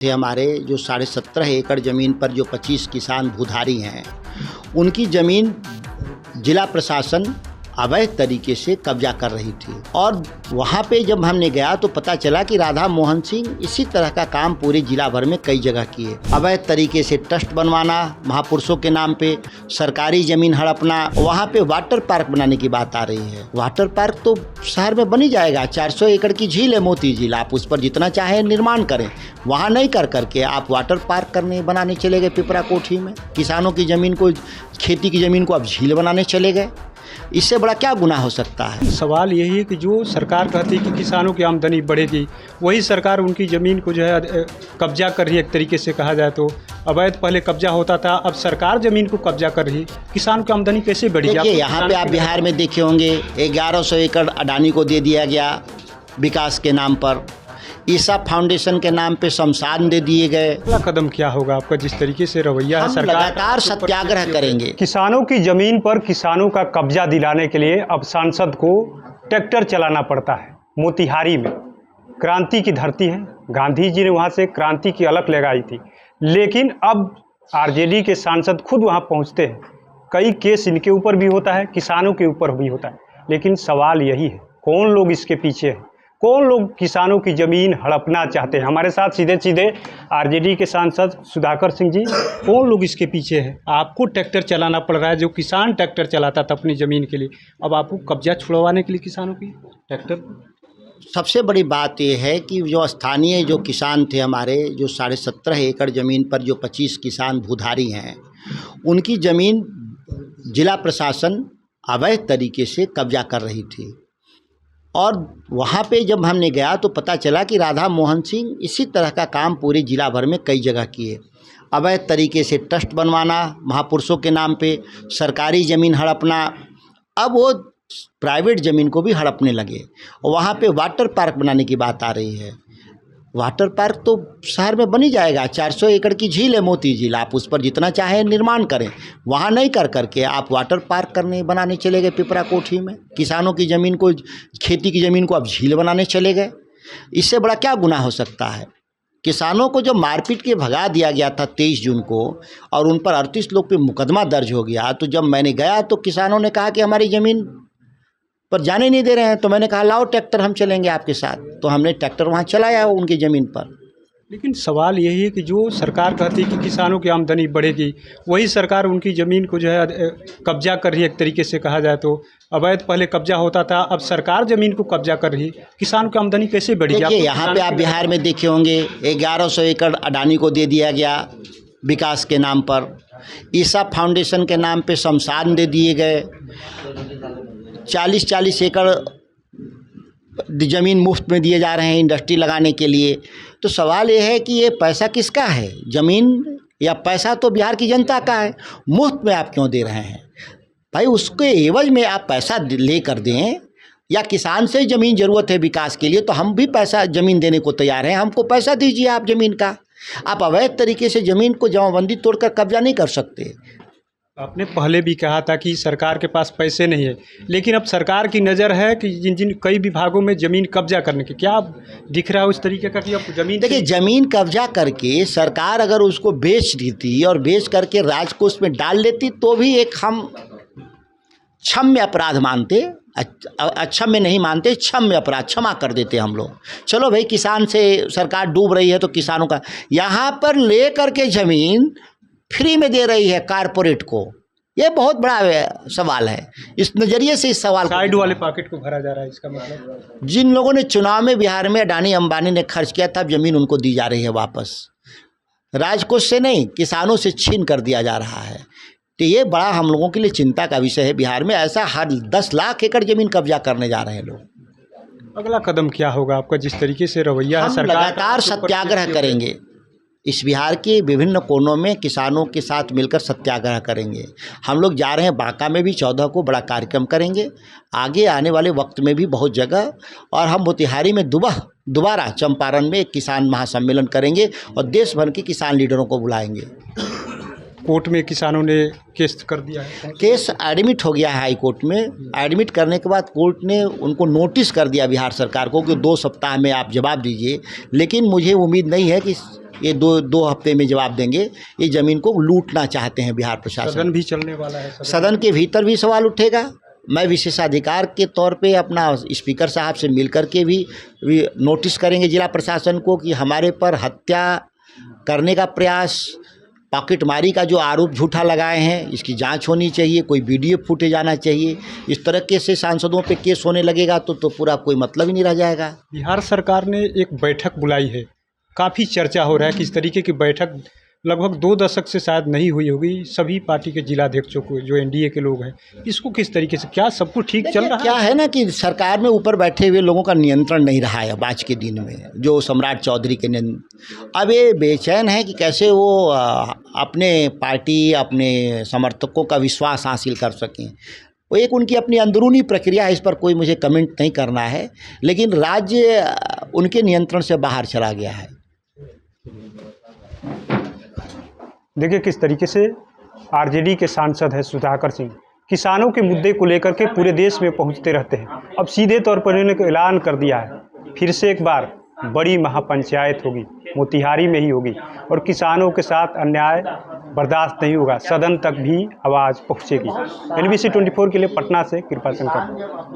थे हमारे जो 17.5 एकड़ ज़मीन पर जो 25 किसान भूधारी हैं, उनकी ज़मीन जिला प्रशासन अवैध तरीके से कब्जा कर रही थी। और वहाँ पे जब हमने गया तो पता चला कि राधा मोहन सिंह इसी तरह का काम पूरे जिला भर में कई जगह किए। अवैध तरीके से ट्रस्ट बनवाना, महापुरुषों के नाम पे सरकारी ज़मीन हड़पना। वहाँ पे वाटर पार्क बनाने की बात आ रही है। वाटर पार्क तो शहर में बन ही जाएगा। 400 एकड़ की झील है मोती झील, आप उस पर जितना चाहे निर्माण करें। वहाँ नहीं कर करके आप वाटर पार्क बनाने चले गए पिपरा कोठी में। किसानों की ज़मीन को, खेती की ज़मीन को आप झील बनाने चले गए। इससे बड़ा क्या गुनाह हो सकता है? सवाल यही है कि जो सरकार कहती है कि किसानों की आमदनी बढ़ेगी, वही सरकार उनकी ज़मीन को जो है कब्जा कर रही है। एक तरीके से कहा जाए तो अवैध पहले कब्जा होता था, अब सरकार ज़मीन को कब्जा कर रही है। किसान की आमदनी कैसे बढ़ेगी? देखिए, यहाँ पे आप बिहार में देखे होंगे 1100 एकड़ अडानी को दे दिया गया विकास के नाम पर। ईसा फाउंडेशन के नाम पे शमशान दे दिए गए। अगला कदम क्या होगा आपका? जिस तरीके से रवैया है हम सरकार, लगातार सत्याग्रह करेंगे। किसानों की जमीन पर किसानों का कब्जा दिलाने के लिए अब सांसद को ट्रैक्टर चलाना पड़ता है। मोतिहारी में क्रांति की धरती है, गांधी जी ने वहां से क्रांति की अलख लगाई थी, लेकिन अब आरजेडी के सांसद खुद वहां पहुंचते हैं। कई केस इनके ऊपर भी होता है, किसानों के ऊपर भी होता है। लेकिन सवाल यही है, कौन लोग इसके पीछे हैं? कौन लोग किसानों की ज़मीन हड़पना चाहते हैं? हमारे साथ सीधे सीधे आरजेडी के सांसद सुधाकर सिंह जी, कौन लोग इसके पीछे हैं? आपको ट्रैक्टर चलाना पड़ रहा है। जो किसान ट्रैक्टर चलाता था अपनी ज़मीन के लिए, अब आपको कब्जा छुड़वाने के लिए किसानों की ट्रैक्टर। सबसे बड़ी बात यह है कि जो स्थानीय जो किसान थे हमारे, जो 17.5 एकड़ ज़मीन पर जो 25 किसान भूधारी हैं, उनकी ज़मीन जिला प्रशासन अवैध तरीके से कब्जा कर रही थी। और वहाँ पे जब हमने गया तो पता चला कि राधा मोहन सिंह इसी तरह का काम पूरे जिला भर में कई जगह किए। अवैध तरीके से ट्रस्ट बनवाना, महापुरुषों के नाम पे सरकारी ज़मीन हड़पना। अब वो प्राइवेट ज़मीन को भी हड़पने लगे। वहाँ पे वाटर पार्क बनाने की बात आ रही है। वाटर पार्क तो शहर में बन ही जाएगा। 400 एकड़ की झील है मोती झील, आप उस पर जितना चाहे निर्माण करें। वहाँ नहीं कर करके आप वाटर पार्क बनाने चले गए पिपरा कोठी में। किसानों की ज़मीन को, खेती की ज़मीन को आप झील बनाने चले गए। इससे बड़ा क्या गुनाह हो सकता है? किसानों को जो मारपीट के भगा दिया गया था 23 जून को, और उन पर 38 लोग पे मुकदमा दर्ज हो गया। तो जब मैंने गया तो किसानों ने कहा कि हमारी ज़मीन पर जाने नहीं दे रहे हैं। तो मैंने कहा लाओ ट्रैक्टर, हम चलेंगे आपके साथ। तो हमने ट्रैक्टर वहाँ चलाया उनकी ज़मीन पर। लेकिन सवाल यही है कि जो सरकार कहती है कि किसानों की आमदनी बढ़ेगी, वही सरकार उनकी ज़मीन को जो है कब्जा कर रही है। एक तरीके से कहा जाए तो अवैध पहले कब्जा होता था, अब सरकार ज़मीन को कब्जा कर रही है। किसान की आमदनी कैसे बढ़ेगी? देखिए, यहाँ पे आप बिहार में देखे होंगे 1100 एकड़ अडानी को दे दिया गया विकास के नाम पर। ईसा फाउंडेशन के नाम पे शमशान दे दिए गए। 40-40 एकड़ ज़मीन मुफ्त में दिए जा रहे हैं इंडस्ट्री लगाने के लिए। तो सवाल ये है कि ये पैसा किसका है? ज़मीन या पैसा तो बिहार की जनता का है। मुफ्त में आप क्यों दे रहे हैं भाई? उसके एवज में आप पैसा ले कर दें, या किसान से ज़मीन ज़रूरत है विकास के लिए तो हम भी पैसा ज़मीन देने को तैयार हैं। हमको पैसा दीजिए आप ज़मीन का। आप अवैध तरीके से ज़मीन को जमाबंदी तोड़कर कब्जा नहीं कर सकते। आपने पहले भी कहा था कि सरकार के पास पैसे नहीं है, लेकिन अब सरकार की नज़र है कि जिन कई विभागों में ज़मीन कब्जा करने की, क्या दिख रहा है उस तरीके का कि अब ज़मीन? देखिए, ज़मीन कब्जा करके सरकार अगर उसको बेच देती और बेच करके राजकोष में डाल लेती तो भी एक हम क्षम्य अपराध मानते। अक्षम्य नहीं मानते, क्षम्य अपराध क्षमा कर देते हम लोग। चलो भाई, किसान से सरकार डूब रही है तो किसानों का, यहाँ पर ले करके ज़मीन फ्री में दे रही है कारपोरेट को। ये बहुत बड़ा सवाल है। इस नज़रिए से इस सवाल साइड वाले पॉकेट को भरा जा रहा है। इसका मतलब जिन लोगों ने चुनाव में बिहार में अडानी अंबानी ने खर्च किया था, ज़मीन उनको दी जा रही है वापस। राजकोष से नहीं, किसानों से छीन कर दिया जा रहा है। तो ये बड़ा हम लोगों के लिए चिंता का विषय है। बिहार में ऐसा हर 10 लाख एकड़ ज़मीन कब्जा करने जा रहे हैं लोग। अगला कदम क्या होगा आपका? जिस तरीके से रवैया है हम सरकार, लगातार सत्याग्रह करेंगे। इस बिहार के विभिन्न कोनों में किसानों के साथ मिलकर सत्याग्रह करेंगे। हम लोग जा रहे हैं बांका में भी 14 को बड़ा कार्यक्रम करेंगे। आगे आने वाले वक्त में भी बहुत जगह, और हम मोतिहारी में दोबारा चंपारण में एक किसान महासम्मेलन करेंगे और देश भर के किसान लीडरों को बुलाएंगे। कोर्ट में किसानों ने केस कर दिया है। केस एडमिट हो गया है हाई कोर्ट में। एडमिट करने के बाद कोर्ट ने उनको नोटिस कर दिया बिहार सरकार को कि 2 सप्ताह में आप जवाब दीजिए। लेकिन मुझे उम्मीद नहीं है कि ये दो हफ्ते में जवाब देंगे। ये ज़मीन को लूटना चाहते हैं बिहार प्रशासन। सदन भी चलने वाला है, सदन के भीतर भी सवाल उठेगा। मैं विशेषाधिकार के तौर पे अपना स्पीकर साहब से मिल कर के भी नोटिस करेंगे जिला प्रशासन को कि हमारे पर हत्या करने का प्रयास, पॉकेटमारी का जो आरोप झूठा लगाए हैं, इसकी जांच होनी चाहिए, कोई वीडियो फुटेज आना चाहिए। इस तरह के से सांसदों पे केस होने लगेगा तो पूरा कोई मतलब ही नहीं रह जाएगा। बिहार सरकार ने एक बैठक बुलाई है, काफ़ी चर्चा हो रहा है कि इस तरीके की बैठक लगभग 2 दशक से शायद नहीं हुई होगी। सभी पार्टी के जिलाध्यक्षों को, जो एनडीए के लोग हैं, इसको किस तरीके से, क्या सब कुछ ठीक चल रहा है? क्या है ना कि सरकार में ऊपर बैठे हुए लोगों का नियंत्रण नहीं रहा है। अब आज के दिन में जो सम्राट चौधरी के अब ये बेचैन है कि कैसे वो अपने पार्टी, अपने समर्थकों का विश्वास हासिल कर सकें। वो एक उनकी अपनी अंदरूनी प्रक्रिया है, इस पर कोई मुझे कमेंट नहीं करना है, लेकिन राज्य उनके नियंत्रण से बाहर चला गया है। देखिए किस तरीके से आरजेडी के सांसद है सुधाकर सिंह, किसानों के मुद्दे को लेकर के पूरे देश में पहुंचते रहते हैं। अब सीधे तौर पर इन्होंने ऐलान कर दिया है, फिर से एक बार बड़ी महापंचायत होगी, मोतिहारी में ही होगी, और किसानों के साथ अन्याय बर्दाश्त नहीं होगा, सदन तक भी आवाज़ पहुंचेगी। NBC 24 के लिए पटना से कृपा शंकर।